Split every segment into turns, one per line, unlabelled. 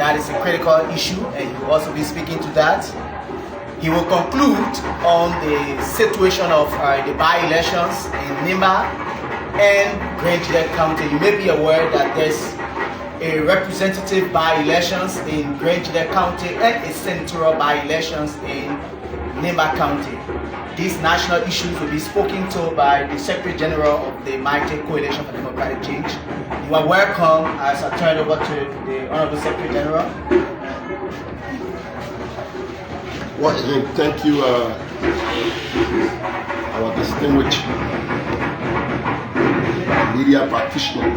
That is a critical issue, and he will also be speaking to that. He will conclude on the situation of the by-elections in Nimba and Grand County. You may be aware that there's a representative by-elections in Grand County and a senatorial by-elections in Nimba County. These national issues will be spoken to by the Secretary General of the Mighty Coalition for Democratic Change. You are welcome as I turn over to the Honorable Secretary General.
Well, again, thank you, our distinguished media practitioner.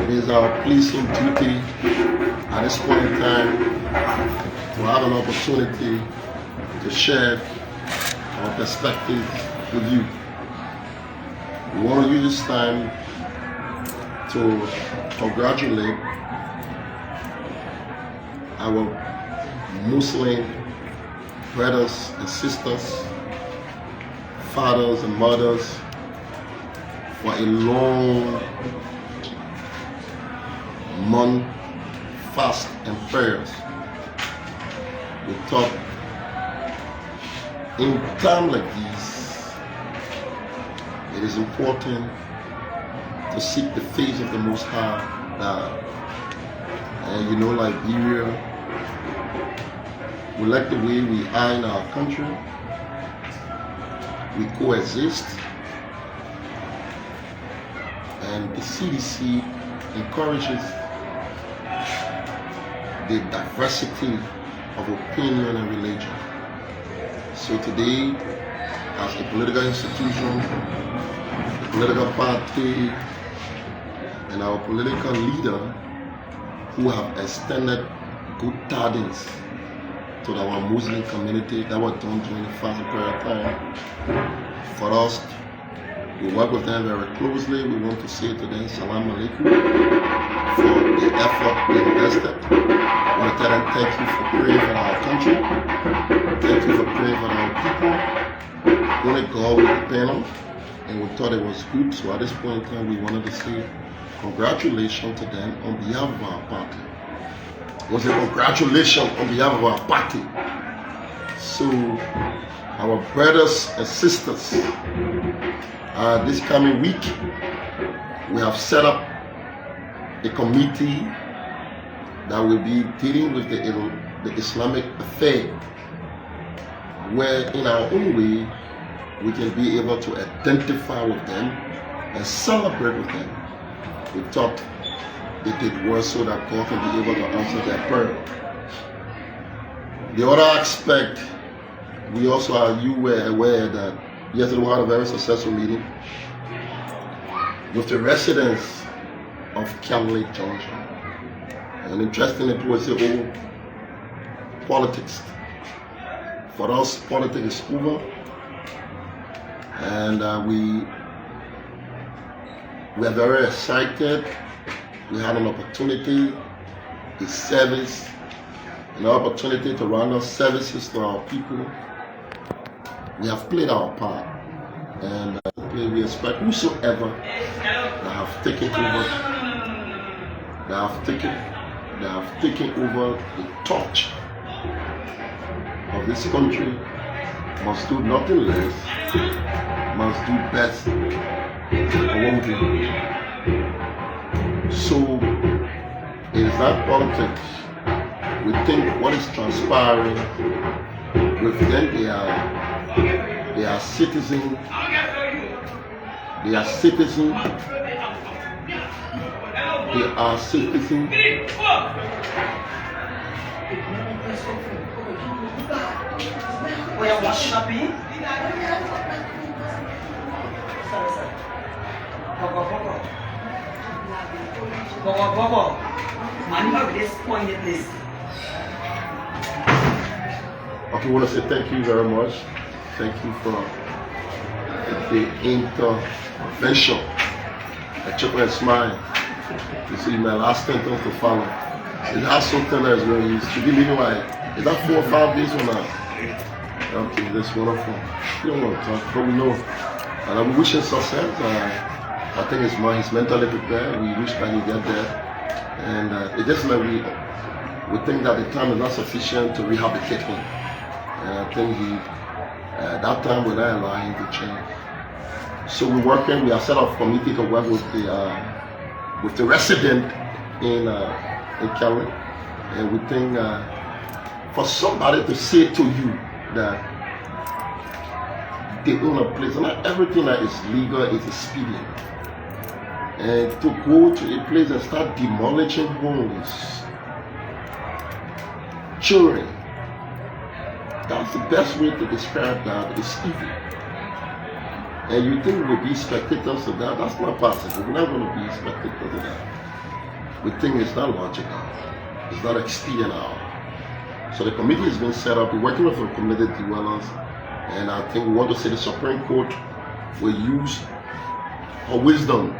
It is our pleasing duty at this point in time to have an opportunity to share our perspective with you. We want to use this time to congratulate our Muslim brothers and sisters, fathers and mothers, for a long month fast and prayers. We thought in times like these, it is important to seek the face of the Most High God. And you know, Liberia, we like the way we are in our country. We coexist. And the CDC encourages the diversity of opinion and religion. So today, as a political institution, a political party, and our political leader who have extended good tidings to our Muslim community that were done during the fast and prayer time. For us, we work with them very closely. We want to say to them, Salam Alaikum, for the effort they invested. I want to tell them thank you for praying for our country. Thank you for praying for our people. Only God will depend on. And we thought it was good. So at this point in time, we wanted to say congratulations to them on behalf of our party. It was a congratulations on behalf of our party. So our brothers and sisters, this coming week, we have set up a committee that will be dealing with the Islamic affair, where in our own way, we can be able to identify with them and celebrate with them. We thought they did well so that God can be able to answer their prayer. The other aspect, we also are aware that yesterday we had a very successful meeting with the residents of Cali, Georgia. And interestingly, it was the whole politics. For us, politics is over. And we are very excited. We had an opportunity, a service, an opportunity to run our services to our people. We have played our part, and we expect whosoever that have taken over the torch of this country must do nothing less, must do best for what we do. So it is not politics. We think what is transpiring with them, they are citizens. They are citizens. They are citizens. Okay, we want to say thank you very much. Thank you for the intervention. I took my smile. You see, my last sentence to follow. It has something else where you give me is that 4 or 5 days or not? Okay, that's wonderful. You don't want to talk, but we know. And I'm wishing success. I think his mentally prepared. We wish that he get there. And it just like we think that the time is not sufficient to rehabilitate him. And I think that time will not allow him to change. So we have set up a committee to work with the resident in Cali. And we think for somebody to say to you that they own a place, and not everything that is legal is expedient. And to go to a place and start demolishing homes, children, that's the best way to describe that. It's evil. And you think we'll be spectators of that? That's not possible. We're not going to be spectators of that. We think it's not logical. It's not expedient at all. So the committee has been set up. We're working with the community dwellers. And I think we want to say the Supreme Court will use her wisdom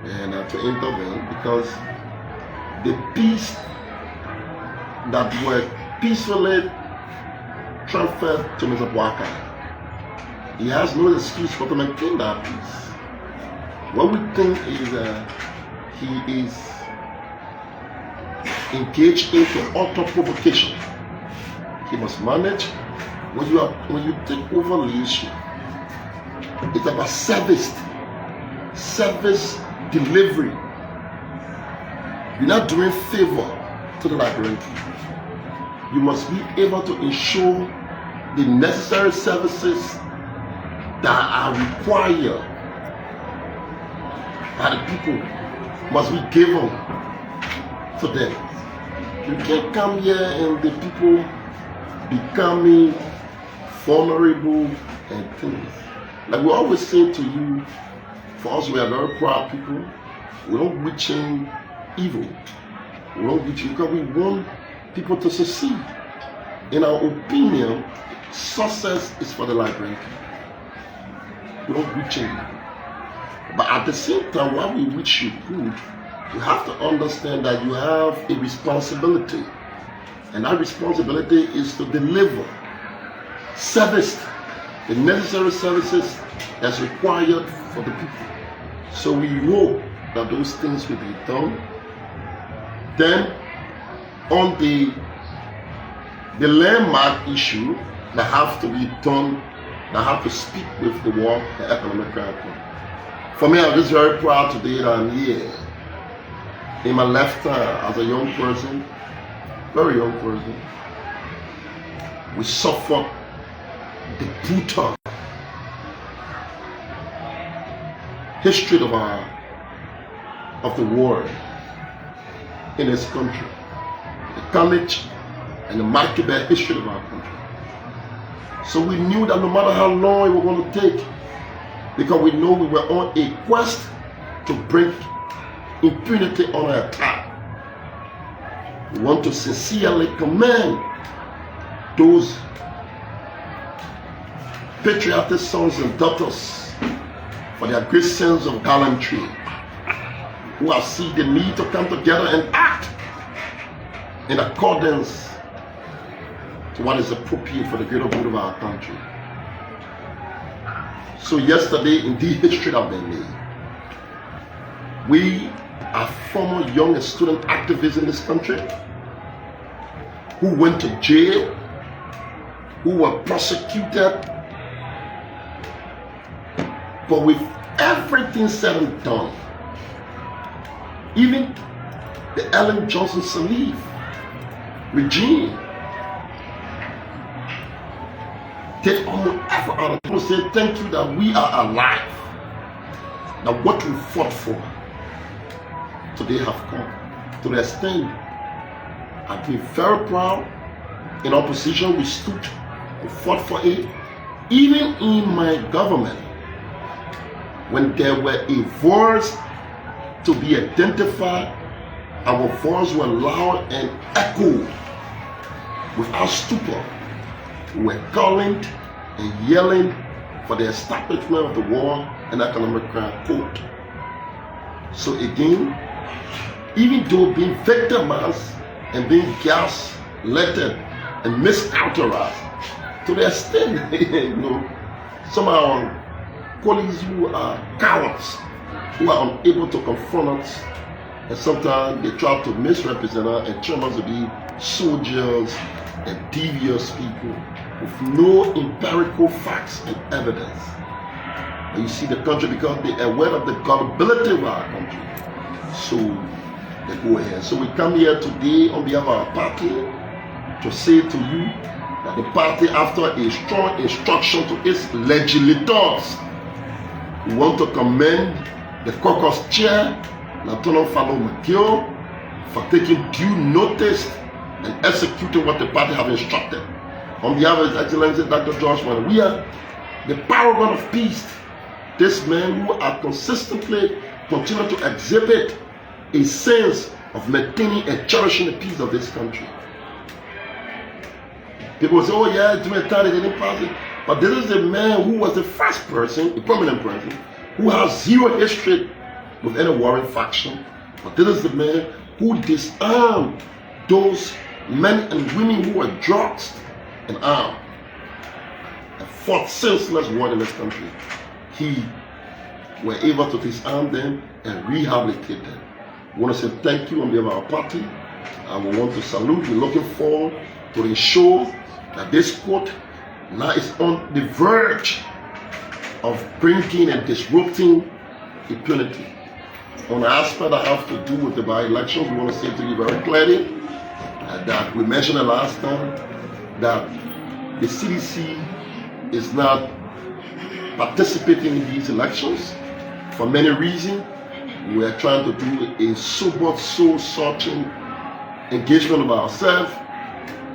and to intervene, because the peace that were peacefully transferred to Mr. Boaka, he has no excuse for to maintain that peace. What we think is he is engaged into utter provocation. He must manage. When you take over leadership, it's about service delivery. You're not doing favor to the Liberian people. You must be able to ensure the necessary services that are required by the people must be given to them. You can't come here and the people becoming vulnerable and things. Like we always say to you, for us, we are very proud people. We don't reach in evil. We don't reach in because we want people to succeed. In our opinion, success is for the Liberian people. We don't reach in evil. But at the same time, while we reach you good, you have to understand that you have a responsibility. And that responsibility is to deliver service, the necessary services that's required for the people. So we hope that those things will be done. Then on the landmark issue that have to be done, that have to speak with the World Economic Council. For me, I'm just very proud today that I'm here. In my lifetime as a young person, very young person, we suffered the brutal history of the war in this country, the carnage and the macabre history of our country. So we knew that no matter how long it was going to take, because we know we were on a quest to bring impunity on our attack. We want to sincerely commend those patriotic sons and daughters for their great sense of gallantry, who have seen the need to come together and act in accordance to what is appropriate for the greater good of our country. So yesterday, indeed, history has been made. We are former young student activists in this country who went to jail, who were prosecuted. But with everything said and done, even the Ellen Johnson Sirleaf regime did almost effort out of people say thank you that we are alive. That what we fought for today have come to the extent I've been very proud. In opposition, we stood, we fought for it. Even in my government, when there were a voice to be identified, our voice were loud and echoed without stupor. We were calling and yelling for the establishment of the War and Economic Crime Court. So again, even though being victimized and being gaslighted and mischaracterized to the extent, some of our colleagues who are cowards, who are unable to confront us and sometimes they try to misrepresent us and turn us to be soldiers and devious people with no empirical facts and evidence. And you see the country, because they are aware of the gullibility of our country, so they go ahead. So we come here today on behalf of our party to say to you that the party, after a strong instruction to its legislators, we want to commend the caucus chair, Lieutenant Fallow McGill, for taking due notice and executing what the party have instructed. On behalf of His Excellency Dr. George Mann, we are the paragon of peace. This man who are consistently continue to exhibit a sense of maintaining and cherishing the peace of this country. People say, oh yeah, during the time they didn't pass it. But this is the man who was the first person, a prominent person, who has zero history with any warring faction. But this is the man who disarmed those men and women who were drugged and armed and fought senseless war in this country. He were able to disarm them and rehabilitate them. I want to say thank you on behalf of our party. I want to salute. We're looking forward to ensure that this court now is on the verge of bringing and disrupting impunity. On the aspect that have to do with the by-elections, we want to say to you very clearly that we mentioned the last time that the CDC is not participating in these elections for many reasons. We are trying to do a sober, soul-searching engagement of ourselves.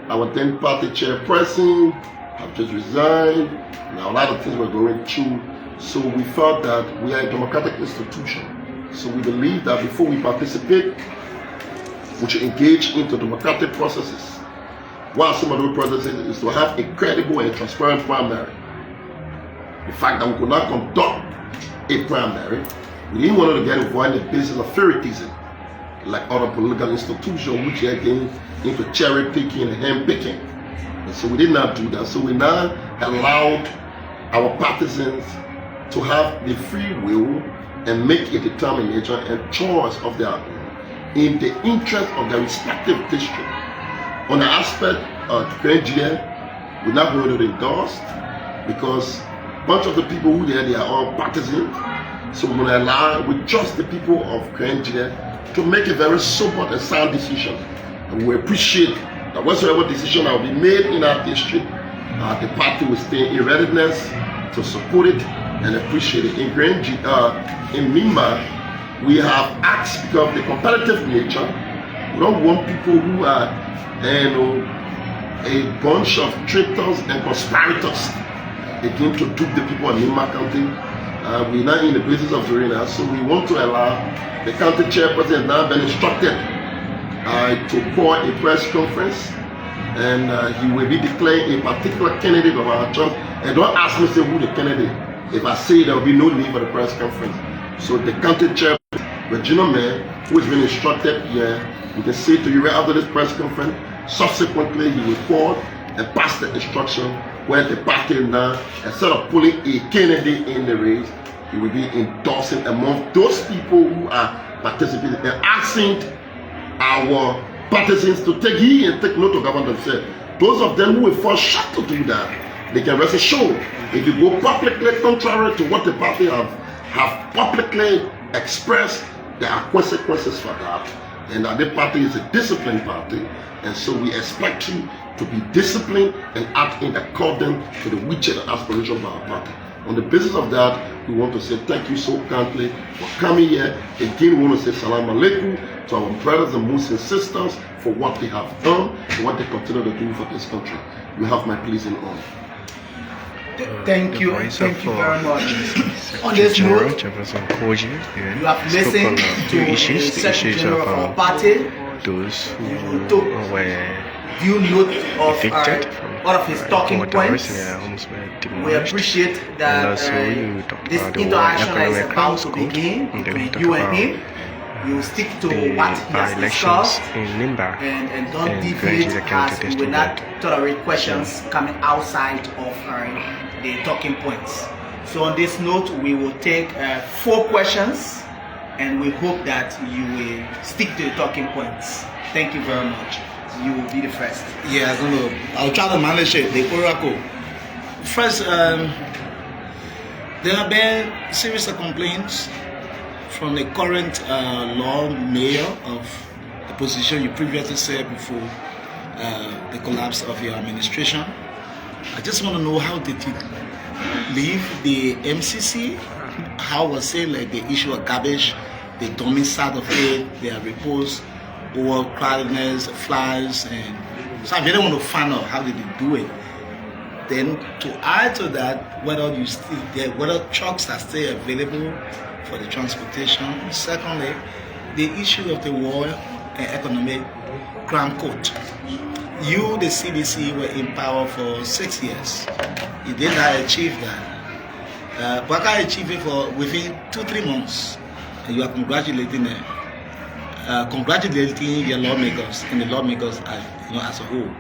Our then party chairperson have just resigned. Now a lot of things we're going through. So we felt that we are a democratic institution. So we believe that before we participate, we should engage into democratic processes. One of some of those processes is to have a credible and transparent primary. The fact that we could not conduct a primary, we didn't want to get involved in the business of favoritism, like other political institutions which are getting into cherry picking and hand picking. And so we did not do that. So we now allowed our partisans to have the free will and make a determination and choice of their own in the interest of their respective district. On the aspect of Koijee, we're not going to endorse because a bunch of the people who they are all partisans. So we're going to allow, we trust the people of Koijee to make a very sober and sound decision. And we appreciate that whatsoever decision that will be made in our district, the party will stay in readiness to support it and appreciate it. In Mimba, we have asked, because of the competitive nature, we don't want people who are a bunch of traitors and conspirators again to dupe the people in Mimba County. We're now in the business of doing that, so we want to allow the county chairperson has now been instructed to call a press conference, and he will be declaring a particular candidate of our choice. And don't ask me to say who the candidate. If I say there will be no need for the press conference. So the county chairperson, Regina Mayor, who has been instructed here, we can say to you right after this press conference, subsequently he will call and pass the instruction where the party now, instead of pulling a candidate in the race, he will be endorsing among those people who are participating and asking our partisans to take heed and take note of govern themselves. Those of them who will fall short to do that, they can rest assured. If you go publicly contrary to what the party have publicly expressed, there are consequences for that. And that the party is a disciplined party, and so we expect you to be disciplined and act in accordance to the wishes and aspirations of our party. On the basis of that, we want to say thank you so kindly for coming here. Again, we want to say salam alaikum to our brothers and Muslim sisters for what they have done and what they continue to do for this country. You have my pleasing honor.
Thank you very much. On this note,
Jefferson Koijee,
you have listened to the Secretary General of our party.
Those who
took
were
due note of
evicted
all of his talking points. We appreciate that this interaction is about to begin between you and him. You stick to what he has discussed and don't deviate, as we will not tolerate questions coming outside of the talking points. So on this note, we will take 4 questions and we hope that you will stick to the talking points. Thank you very much. You will be the first.
Yeah, I'll try to manage it. The oracle. First, there have been series of complaints from the current law mayor of the position you previously said before the collapse of your administration. I just want to know, how did you leave the MCC? How was it, like the issue of garbage, the domicile of it, their repose, overcrowdedness, flies, and so I really want to find out how did you do it. Then to add to that, whether trucks are still available for the transportation. Secondly, the issue of the war and economic crime court. You, the CDC, were in power for 6 years. You did not achieve that. Baka achieved it for within 2-3 months, and you are congratulating them. Congratulating your lawmakers and the lawmakers as, as a whole.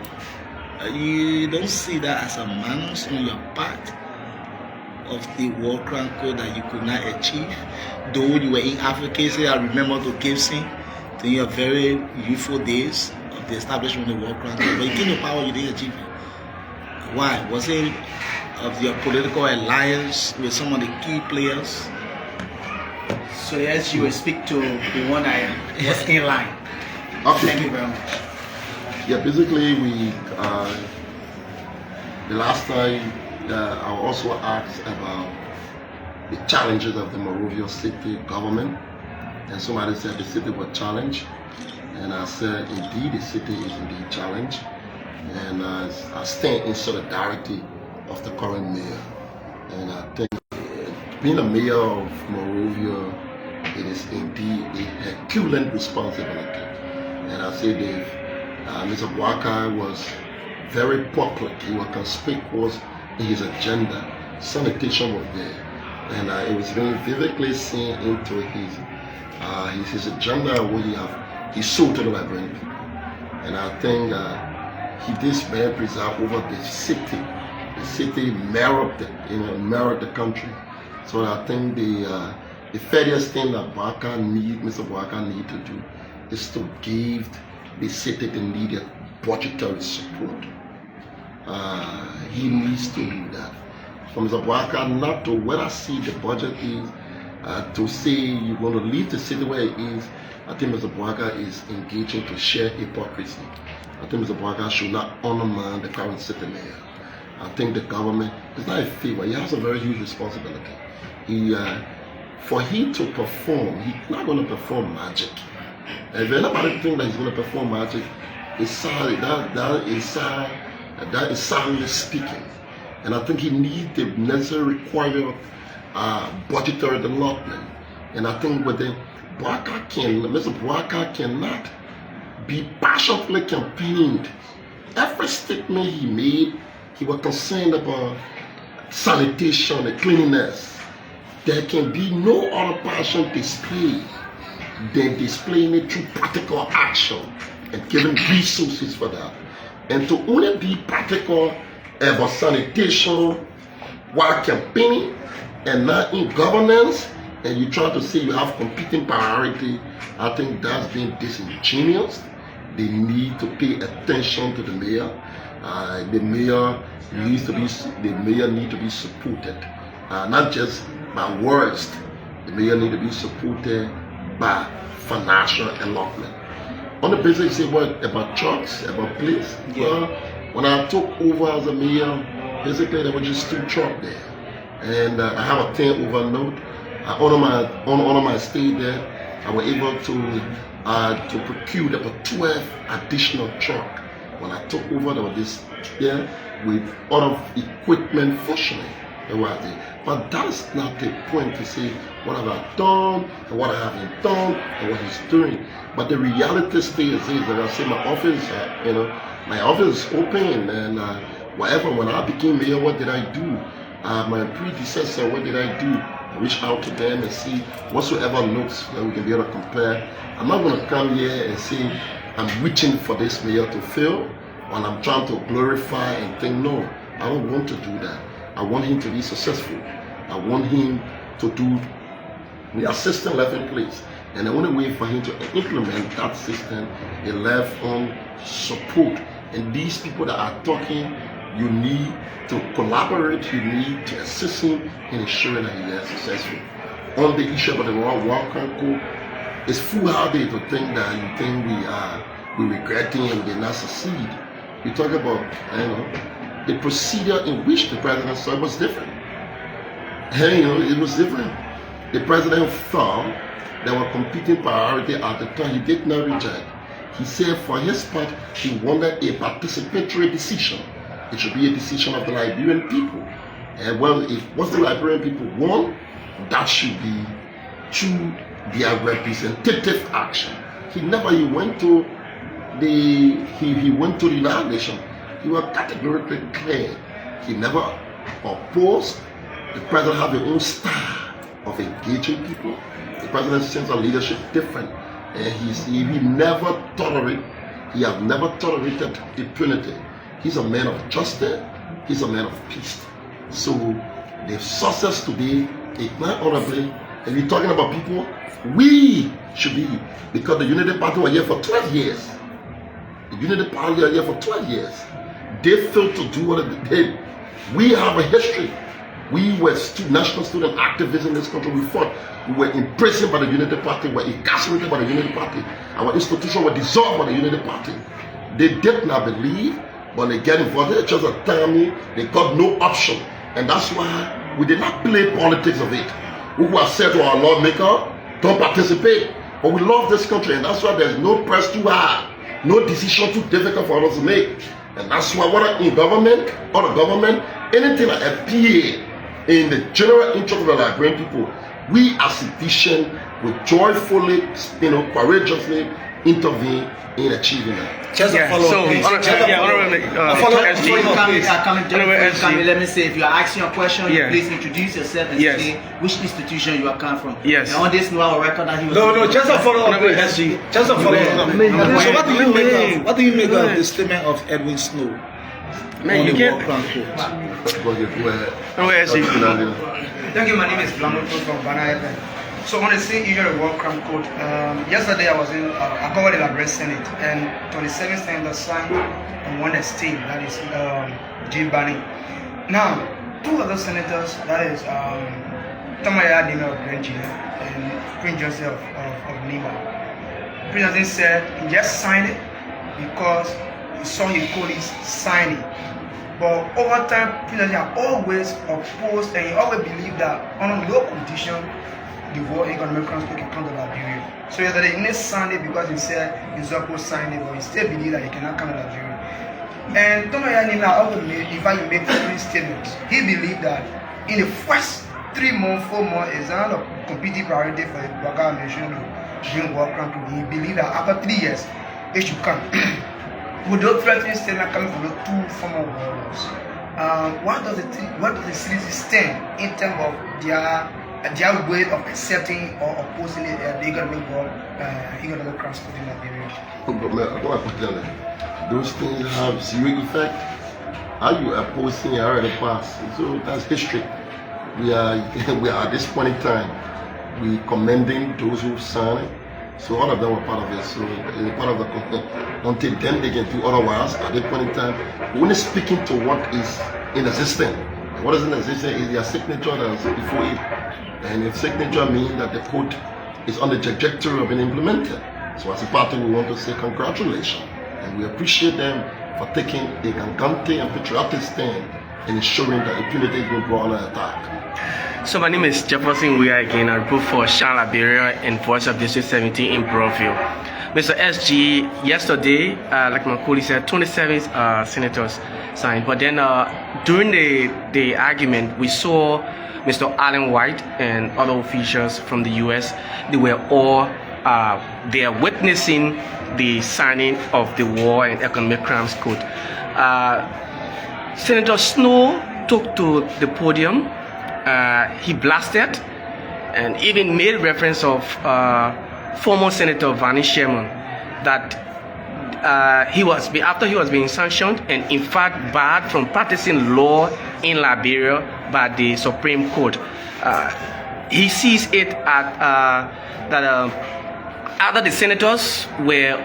You don't see that as a minus on your part of the war crime code that you could not achieve, though you were in advocacy. I remember to Gibson in your very youthful days of the establishment of the war crime code. But you came to power, you didn't achieve it. Why? Was it of your political alliance with some of the key players?
So yes, you will speak to the one I was in line.
Okay.
Thank you very much.
Yeah, basically the last time I also asked about the challenges of the Monrovia city government, and somebody said the city was challenged, and I said indeed the city is indeed challenged, and I stand in solidarity of the current mayor, and I think being a mayor of Monrovia, it is indeed a Herculean responsibility, and I say Dave, Mr. Walker was very public, he was conspicuous in his agenda. Sanitation was there, and it was very vividly seen into his agenda where he sold to the Liberian people, and I think he did very preserve over the city. The city mirrored the country. So I think the fairest thing that Mr. Walker need to do is to give the city the needed budgetary support. He needs to do that. For Mr. Walker not to, where I see the budget is, to say you want to leave the city where it is, I think Mr. Walker is engaging to share hypocrisy. I think Mr. Walker should not undermine the current city mayor. I think the government is not a favor. He has a very huge responsibility. For him to perform, he's not going to perform magic. If anybody thinks that he's going to perform magic, it's sorry, that is soundly speaking. And I think he needs the necessary required budgetary development. And I think with the Mr. Bwaka cannot be passionately campaigned. Every statement he made, he was concerned about sanitation and cleanliness. There can be no other passion displayed than displaying it through practical action and giving resources for that. And to only be practical about sanitation while campaigning and not in governance, and you try to say you have competing priority, I think that's being disingenuous. They need to pay attention to the mayor. The mayor needs to be supported, not just by words. The mayor needs to be supported by financial allotment. On the basis, say what about trucks, about police?
Yeah.
Well, when I took over as a mayor, basically there were just 2 trucks there, and I have a 10 over note. On my stay there, I was able to procure about 12 additional trucks. When I took over, there was this there with other equipment functioning. But that's not the point to say what have I done and what I haven't done and what he's doing. But the reality stays is that I say my office, my office is open, and whatever. When I became mayor, what did I do? My predecessor, what did I do? I reached out to them and see whatsoever notes that we can be able to compare. I'm not going to come here and say I'm reaching for this mayor to fail, when I'm trying to glorify and think, no, I don't want to do that. I want him to be successful. I want him to do The system left in place. And the only way for him to implement that system, he left on support. And these people that are talking, you need to collaborate, you need to assist him in ensuring that he is successful. On the issue of the World Crime, it's foolhardy to think that you think we're regretting and we did not succeed. You talk about, the procedure in which the president saw it was different. It was different. The president thought there were competing priorities at the time. He did not reject. He said for his part, he wanted a participatory decision. It should be a decision of the Liberian people. And what the Liberian people want, that should be through their representative action. He went to the United Nations. He was categorically clear. He never opposed. The president have his own style of engaging people. The president's sense of leadership different. And he never have never tolerated impunity. He's a man of justice. He's a man of peace. So the success today is not honorably. And we're talking about people, we should be, because the Unity Party was here for 12 years. The Unity Party was here for 12 years. They failed to do what they did. We have a history. We were national student activists in this country. We fought. We were imprisoned by the Unity Party. We were incarcerated by the Unity Party. Our institutions were dissolved by the Unity Party. They did not believe, but they get involved. They just tell me they got no option. And that's why we did not play politics of it. We were said to our lawmaker, don't participate. But we love this country, and that's why there's no press too hard, no decision too difficult for us to make. And that's why whether in government or the government, anything like a PA, in the general interest of the Liberian people, we as citizens will joyfully, courageously intervene in achieving that.
Just a follow-up, please.
Let me say, if you are asking a question, please introduce yourself and say which institution you are coming from.
Yes.
And on this note, I will record that he was.
No, just a follow-up, SG. Just a follow-up. So what do you make of the statement of Edwin Snow?
Man, you can't.
Thank you. My name is Blamoto from Ghana. So on the same issue of the World Crime Code, yesterday I was in I covered the Liberia Senate, and 27 senators signed on one state, that is Jim Barney. Now, two other senators, that is Tamaya Dina of Koijee and Prince Joseph of Nima. President said he just signed it because he saw his colleagues sign it. But over time, President has always opposed and he always believed that on no condition the World Economic Council can come to Liberia. So yesterday he didn't sign it because he said he's supposed to sign it, but he still believes that he cannot come to Liberia. And Tomaya Nina also made, in fact, he made 3 statements. He believed that in the first 3 months, 4 months, it's not a competing priority for the Baga administration to bring World Crime to. He believed that after 3 years, it should come. With those threatening statements coming from the 2 former warlords, what does the CDC stand in terms of their way of accepting or opposing the economic crimes in Liberia?
Those things have zero effect. Are you opposing it already passed? So that's history. We are at this point in time, we commending those who signed it. So all of them were part of it. So it's part of the until then they can do otherwise. At this point in time, we're only speaking to what is in existence. What is in existence is their signature that's before it. And if signature means that the code is on the trajectory of being implemented. So as a party, we want to say congratulations. And we appreciate them for taking a gangante and patriotic stand in ensuring that impunity is being brought under attack.
So my name is Jefferson Koijee again. I report for Shan Liberia and Voice of District 17 in Broadview. Mr. SG, yesterday, like my colleague said, 27 senators signed. But then during the argument, we saw Mr. Allen White and other officials from the US. They were all they are witnessing the signing of the War and Economic Crimes Code. Senator Snow took to the podium. He blasted and even made reference of former Senator Vanny Sherman that after he was being sanctioned and in fact barred from practicing law in Liberia by the Supreme Court. he sees it at that either the senators were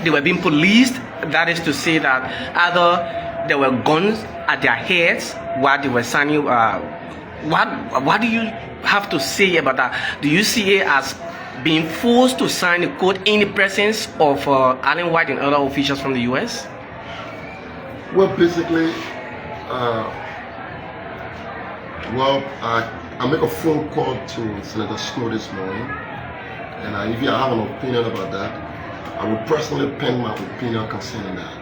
they were being policed. That is to say that either there were guns at their heads while they were signing. What do you have to say about that? Do you see it as being forced to sign the code in the presence of Allen White and other officials from the U.S.?
Well, basically, I make a phone call to Senator Snow this morning, and if you have an opinion about that, I will personally pen my opinion concerning that,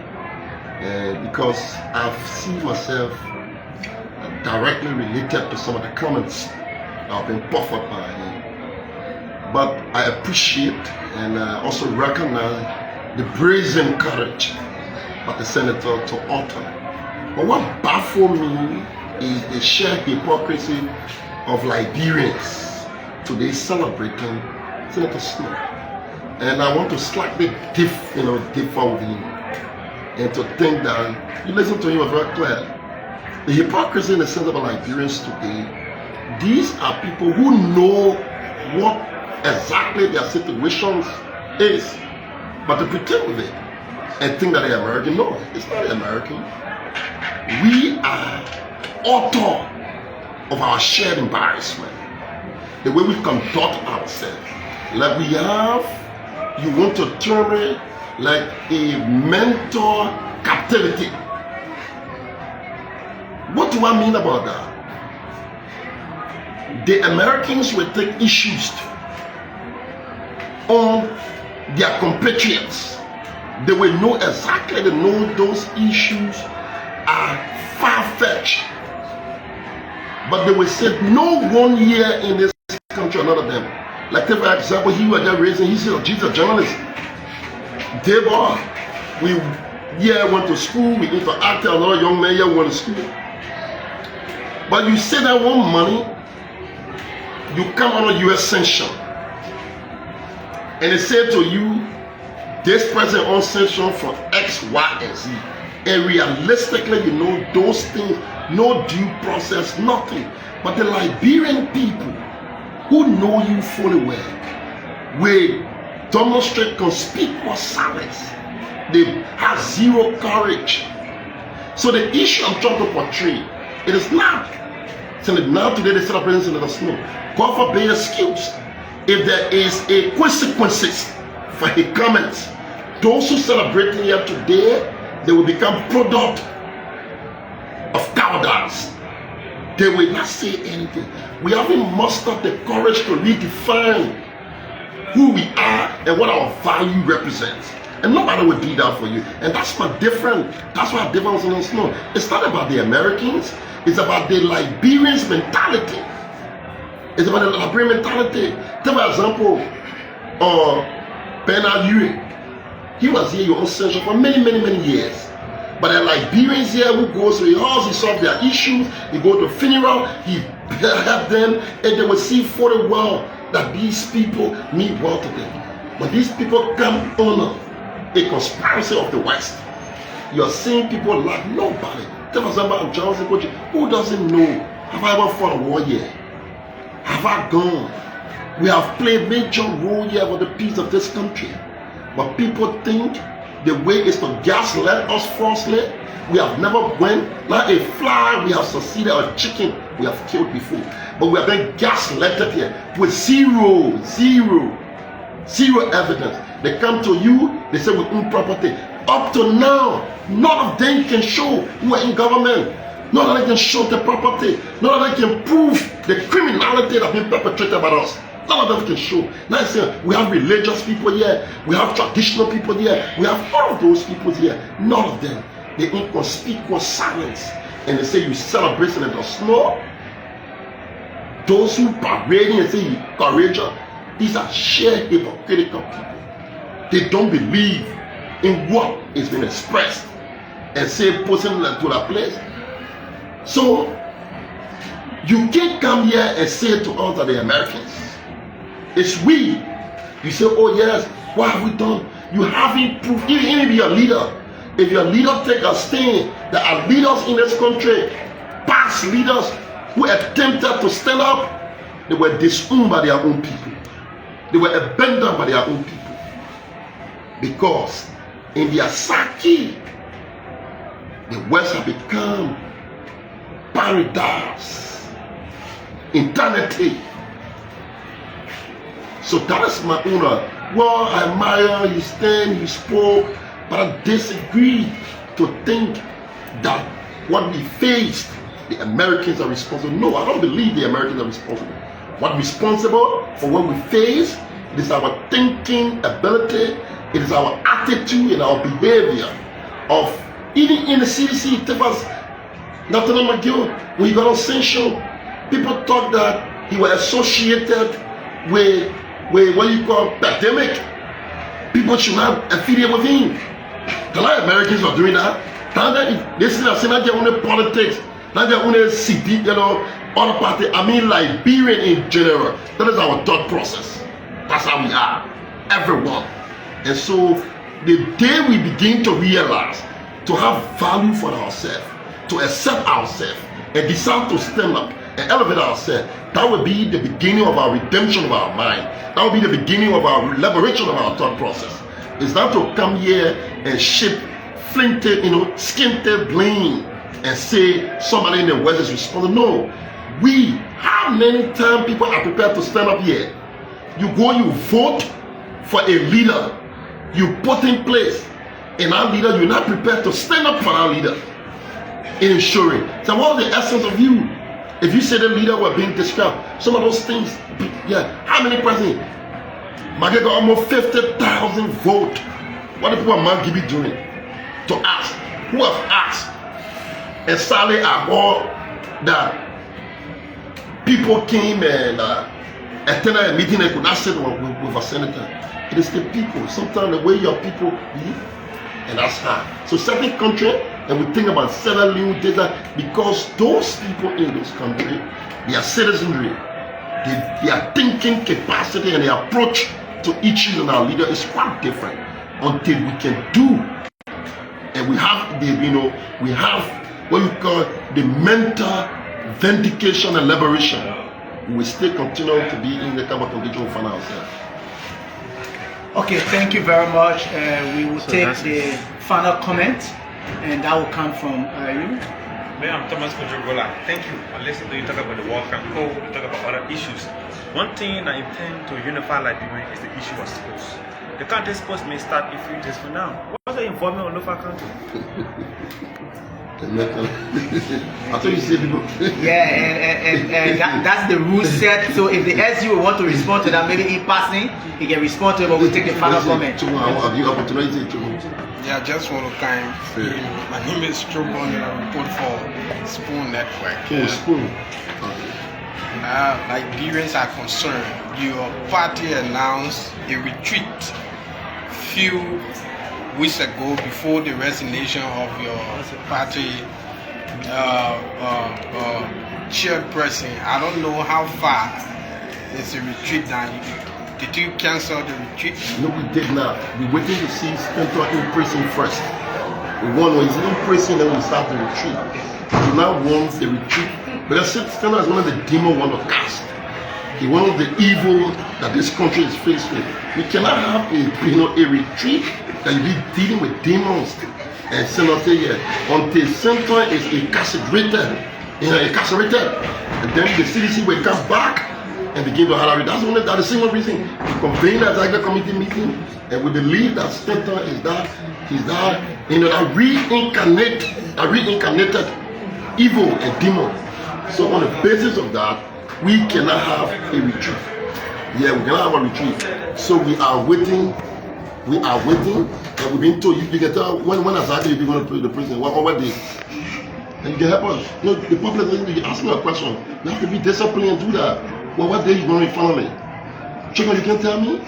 because I see myself directly related to some of the comments that have been puffered by him. But I appreciate and also recognize the brazen courage of the senator to utter. But what baffles me is the sheer hypocrisy of Liberians today celebrating Senator Snow. And I want to slightly differ with him, and to think that you listen to him very clear. The hypocrisy in the sense of Liberians today, these are people who know what exactly their situation is, but to pretend with it and think that they're American. No, it's not American. We are author of our shared embarrassment, the way we conduct ourselves. Like we have, you want to term it like a mental captivity. What do I mean about that? The Americans will take issues on their compatriots. They will know exactly, they know those issues are far-fetched. But they will say no one here in this country, none of them. Like take for example, he was just raising, he's a journalist. They went to school, we interacted, another young man here went to school. But you say that one money, you come under US sanction, and they say to you, this person on sanction for X, Y, and Z. And realistically, you know those things, no due process, nothing. But the Liberian people who know you fully well will demonstrate conspicuous silence. They have zero courage. So the issue I'm trying to portray, it is not. Now today they celebrate Senator Snow. God forbid excuse. If there is a consequences for his comments, those who celebrate here today, they will become product of cowardice. They will not say anything. We haven't mustered the courage to redefine who we are and what our value represents. And nobody will do that for you. And that's my difference. That's why difference in Snow. It's not about the Americans. It's about the Liberians' mentality. It's about the Liberian mentality. Take for example, Bernard Ure. He was here on session for many years. But the Liberians here who goes to the house, he solve their issues, he go to funeral, he help them, and they will see fully well that these people mean well to them. But these people come on a conspiracy of the West. You're seeing people like nobody. Take for example, Jefferson Koijee, who doesn't know, have I ever fought a war here? Have I gone? We have played a major role here for the peace of this country. But people think the way is to gaslight us falsely. We have never went, not a fly we have succeeded, or a chicken we have killed before. But we have been gaslighted here with zero evidence. They come to you, they say we own property. Up to now, none of them can show who are in government. None of them can show the property. None of them can prove the criminality that has been perpetrated by us. None of them can show. Now we have religious people here, we have traditional people here, we have all of those people here. None of them. They inconspicuous silence. And they say you celebrate Senator Snow. Those who parading and say you courageous, these are sheer hypocritical people. They don't believe in what is being expressed and say putting them to that place. So you can't come here and say to us that the Americans. It's we. You say, oh yes, what have we done? You haven't proved, even if you're a leader. If your leader take a stand, there are leaders in this country, past leaders who attempted to stand up They were disowned by their own people. They were abandoned by their own people. Because in their psyche, the West have become paradise, eternity. So that is my honor. Well, I admire you stand, you spoke, but I disagree to think that what we faced, the Americans are responsible. No, I don't believe the Americans are responsible. What responsible for what we face, it is our thinking ability, it is our attitude and our behavior of even in the CDC. It was Dr. McGill, when he got on censure, people thought that he was associated with what you call pandemic. People should not affiliate with him. A lot of Americans are doing that. This is not their own politics, not their own city, other party. I mean Liberian in general. That is our thought process. That's how we are, everyone. And so the day we begin to realize, to have value for ourselves, to accept ourselves, and decide to stand up and elevate ourselves, that will be the beginning of our redemption of our mind. That will be the beginning of our liberation of our thought process. It's not to come here and ship flinted, skinted blame and say somebody in the West is responsible. No. How many times people are prepared to stand up here? You go, you vote for a leader, you put in place, and our leader, you're not prepared to stand up for our leader in ensuring. So what is the essence of you? If you say the leader were being described, some of those things, how many presidents? Maggie got almost 50,000 votes. What the people of Mount Gibby doing? To ask, who have asked? And sadly, I heard that people came and attended a meeting and could not sit with a senator. It is the people. Sometimes the way your people be, and that's hard. So certain country, and we think about Sierra Leone data, because those people in this country, their citizenry, their thinking capacity and their approach to issues and our leader is quite different. Until we can do, and we have we have what we call the mental vindication and liberation, we will still continue to be in the kind of condition we find ourselves.
Okay, thank you very much. We will take the final comment, and that will come from you.
I'm Thomas Kojogola. Thank you. I listened to you talk about the war camp, you talk about other issues. One thing I intend to unify Liberia is the issue of sports. The country sports may start a few days from now. What's the involvement of local country?
I thought you said people.
And that's the rule set. So if the SU want to respond to that, maybe in passing, he can respond to it, but we'll take the final comment.
Have you opportunity to?
Yeah, I just want to kind of, my name is Strobon and I report for Spoon Network.
Spoon.
Liberians are concerned. Your party announced a retreat few weeks ago before the resignation of your party chairperson. I don't know how far is the retreat now. Did you cancel the retreat?
No, we did not. We're waiting to see Stanton in prison first. We want when he's in prison, then we start the retreat. We do not want the retreat. Because Stanton is one of the demons we want to cast. He one of the evil that this country is faced with. We cannot have a retreat that you be dealing with demons and Senator here until Stanton is incarcerated. And then the CDC will come back and begin to highlight. That's the single reason we convene that Zaga committee meeting, and we believe that Stanton is that that reincarnated evil and demon. So on the basis of that, we cannot have a retreat. Yeah, we cannot have a retreat. So we are waiting, and we've been told you can tell when exactly you're going to put the prison, what day. And you can help us. The public, you ask me a question. You have to be disciplined and do that. Well, what day you going in front of me? Chicken, you can tell me?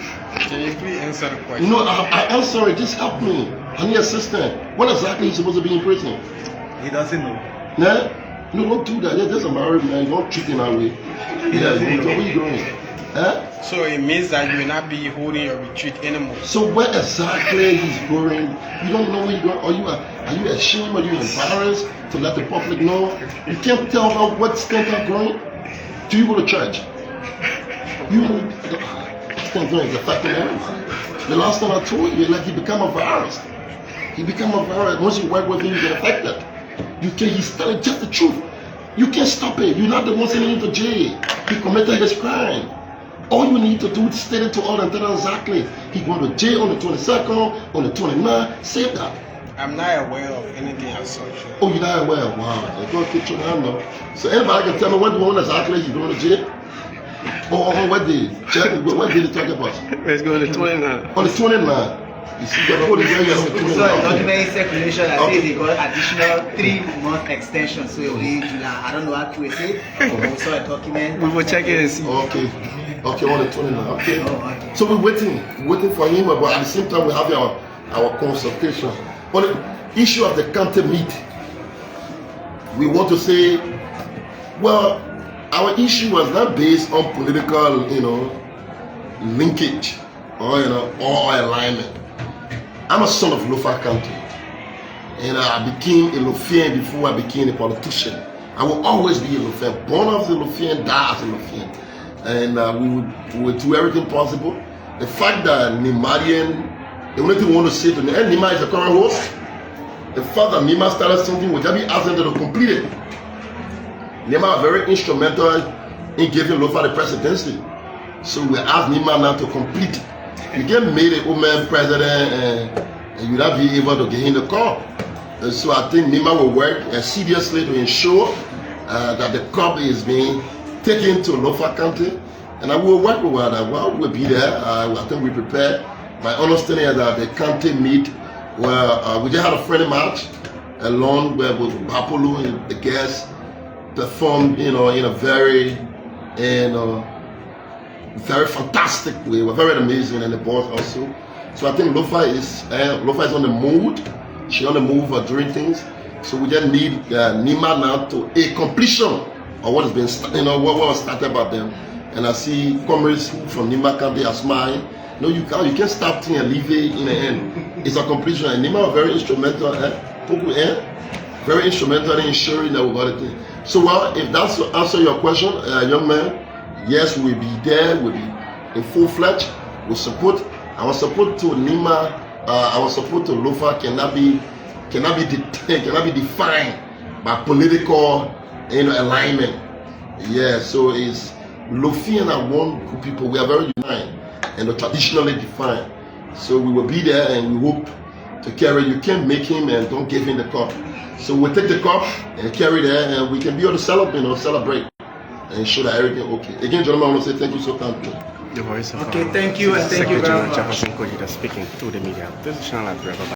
Can you please answer the question?
No, I answer it. Just help me. I need assistance. When exactly are you supposed to be in prison?
He doesn't know.
Yeah? No, don't do that. There's a married man. You don't treat him that way. Yeah, where are you going? Huh?
So it means that you will not be holding your retreat anymore.
So where exactly he's going? You don't know where you're going. Are you ashamed? Are you embarrassed to let the public know? You can't tell about what state you're going. Do you go to church? is affecting everyone. The last time I told you, like he become a virus. He become a virus. Once you work with him, you get affected. He's telling just the truth. You can't stop it. You're not the one sending him to jail. He committed his crime. All you need to do is state it to all and tell them exactly. He going to jail on the 22nd, on the 29th. Say that.
I'm not aware of anything as such.
Oh, you're not aware? Wow. They're going to get you down now. So anybody can tell me what the one exactly he's going to jail? Oh, what did he talk about?
Let's go on the 29th.
On the 29th. You see, the whole is on the 29th.
So a document circulation that says they got additional 3-month extension. So I don't know how to say it. We saw a document.
We will check it and see.
Okay, on the 29th. Okay.
Oh, okay.
So we're waiting for him, but at the same time we have our consultation. But the issue of the county meet, we want to say, well, our issue was not based on political, linkage or or alignment. I'm a son of Lofa County, and I became a Lofian before I became a politician. I will always be a Lofian, born as a Lofian, die as a Lofian, and we would do everything possible. The fact that Nimadian, the only thing we want to say to me, and Nima is the current host. The fact that Nima started something, we just be asking them to complete it. Nima was very instrumental in giving Lofa the presidency, so we asked Nima now to complete it. You get made a woman president and you not be able to get in the car. And so I think Nima will work seriously to ensure that the cup is being taken to Lofa County, and I will work with her. Well, we'll be there. I think we prepared. My understanding is that the county meet where we just had a friendly match along with Bapolo and the guests performed, in a very, very fantastic way. We're very amazing, and the boss also. So I think Lofa is on the mood. She's on the move for doing things. So we just need Nima now to a completion of what has been, what was started by them. And I see comrades from Nima County are smiling. No, you can't start things and leave it in the end. It's a completion, and Nima was very instrumental. Very instrumental in ensuring that we got it. So well, if that's to answer your question, young man. Yes, we'll be there. We'll be in full-fledged. We'll support. Our support to Nima, our support to Lofa cannot be defined by political, alignment. Yeah. So it's Lofian and one group of people. We are very united and traditionally defined. So we will be there, and we hope to carry. You can't make him and don't give him the cup. So we'll take the cup and carry there, and we can be able to celebrate. And show that everything okay. Again, gentlemen, I want to say thank you so kindly.
The voice of
Okay, thank you, and thank you very much.
Jefferson Koijee speaking to the media. This is Sean Liberia.